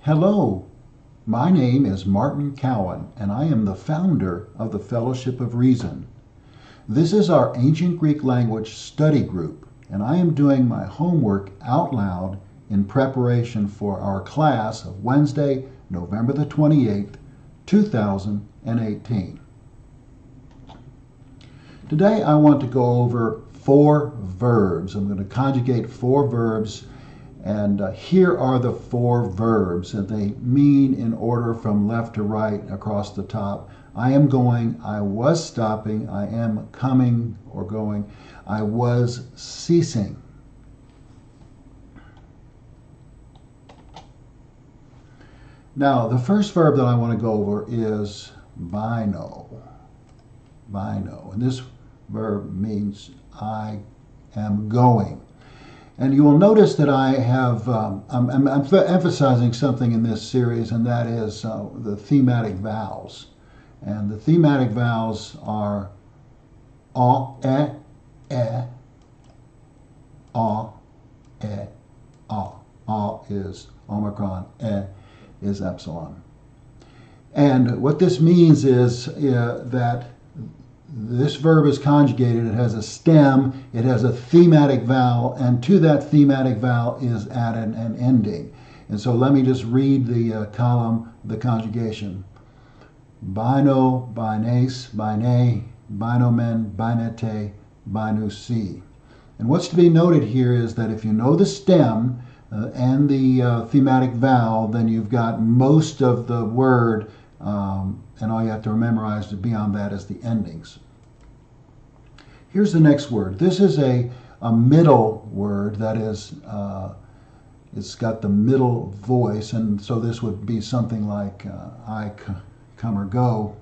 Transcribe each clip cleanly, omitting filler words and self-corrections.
Hello, my name is Martin Cowan, and I am the founder of the Fellowship of Reason. This is our ancient Greek language study group, and I am doing my homework out loud in preparation for our class of Wednesday, November the 28th, 2018. Today I want to go over 4 verbs. I'm going to conjugate 4 verbs, and here are the 4 verbs, and they mean in order from left to right across the top. I am going, I was stopping, I am coming or going, I was ceasing. Now, the first verb that I want to go over is bino. Bino. And this verb means I am going. And you will notice that I have, I'm emphasizing something in this series, and that is the thematic vowels. And the thematic vowels are a, e, a, e, a. A is omicron, e is epsilon. And what this means is that this verb is conjugated. It has a stem, it has a thematic vowel, and to that thematic vowel is added an ending. And so let me just read the column, the conjugation. Bino, bines, bine, binomen, binete, binusi. And what's to be noted here is that if you know the stem and the thematic vowel, then you've got most of the word, and all you have to memorize beyond that is the endings. Here's the next word. This is a middle word, that is, it's got the middle voice, and so this would be something like I come or go.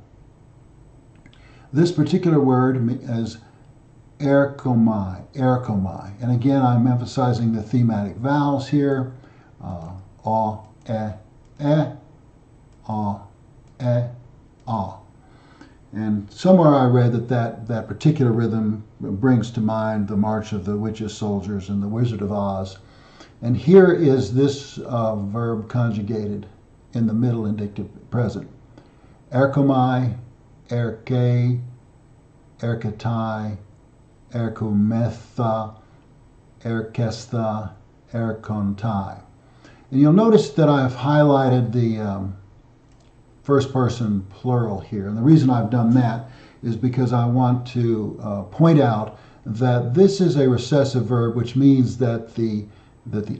This particular word is erkomai, erkomai. And again, I'm emphasizing the thematic vowels here. A, e, a, e, a. And somewhere I read that particular rhythm brings to mind the March of the Witches, Soldiers, and the Wizard of Oz. And here is this verb conjugated in the middle indicative present. Erkomai, erke, erketai, erkometha, erkestha, erkontai. And you'll notice that I've highlighted the first person plural here. And the reason I've done that is because I want to point out that this is a recessive verb, which means that the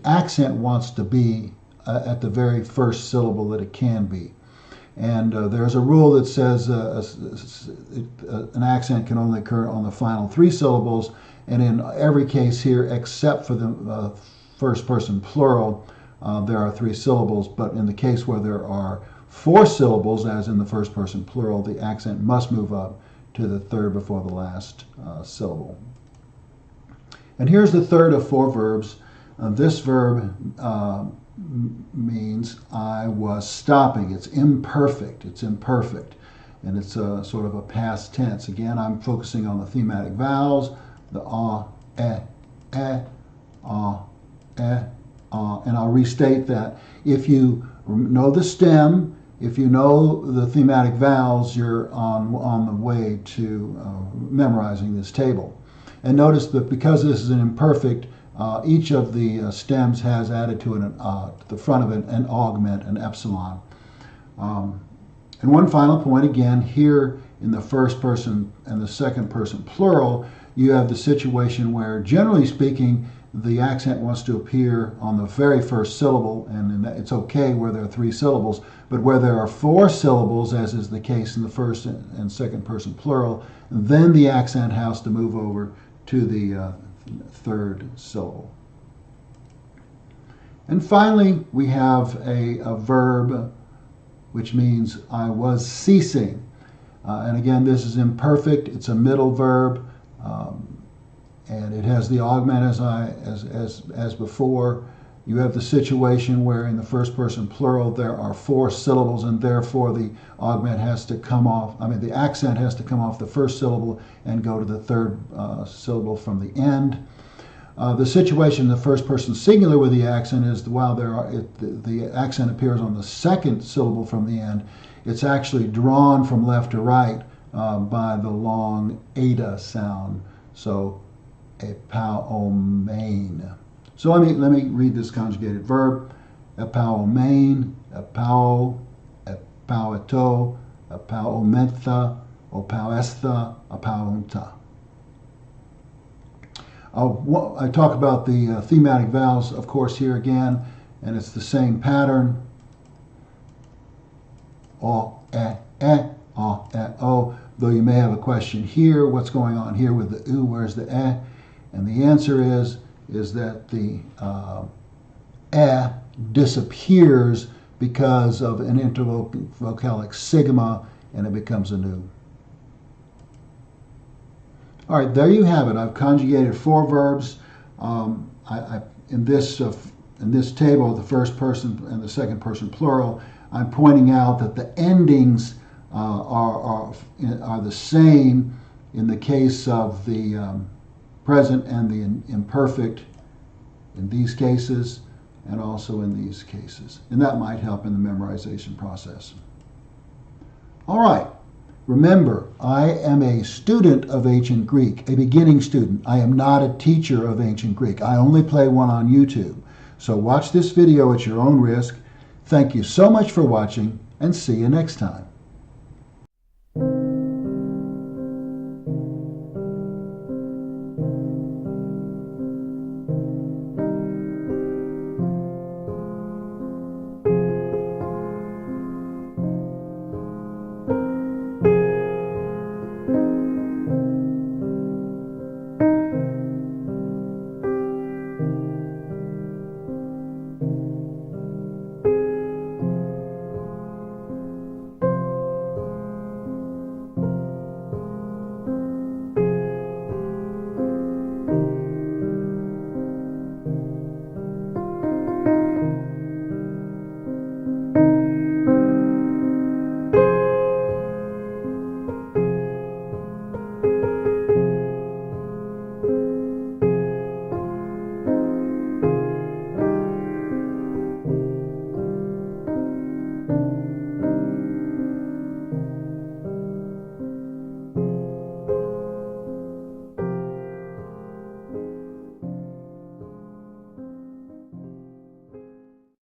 accent wants to be at the very first syllable that it can be. And there's a rule that says an accent can only occur on the final 3 syllables. And in every case here, except for the first person plural, there are 3 syllables. But in the case where there are 4 syllables, as in the first person plural, the accent must move up to the third before the last syllable. And here's the third of 4 verbs. This verb means I was stopping. It's imperfect. It's imperfect. And it's a sort of a past tense. Again, I'm focusing on the thematic vowels, the e, a, and I'll restate that. If you know the stem, if you know the thematic vowels, you're on the way to memorizing this table. And notice that because this is an imperfect, each of the stems has added to the front of it an augment, an epsilon. And one final point, again, here in the first person and the second person plural, you have the situation where, generally speaking, the accent wants to appear on the very first syllable, and it's okay where there are 3 syllables, but where there are 4 syllables, as is the case in the first and second person plural, then the accent has to move over to the third syllable. And finally, we have a verb which means I was ceasing. And again, this is imperfect. It's a middle verb. And it has the augment as before. You have the situation where in the first person plural there are 4 syllables, and therefore the augment has to come off, the accent has to come off the first syllable and go to the third syllable from the end. The situation in the first person singular with the accent is while the accent appears on the second syllable from the end, it's actually drawn from left to right by the long eta sound. So epauomein. So let me read this conjugated verb. Epauomein, epao, epaueto, epauomentha, opauestha, epauonta. I talk about the thematic vowels, of course, here again, and it's the same pattern. O, o. Though you may have a question here, what's going on here with the u? Where's the e? And the answer is that the e disappears because of an intervocalic sigma, and it becomes a nu. All right, there you have it. I've conjugated 4 verbs. In this table, the first person and the second person plural, I'm pointing out that the endings are the same in the case of the present and the imperfect in these cases, and also in these cases. And that might help in the memorization process. All right. Remember, I am a student of ancient Greek, a beginning student. I am not a teacher of ancient Greek. I only play one on YouTube. So watch this video at your own risk. Thank you so much for watching, and see you next time.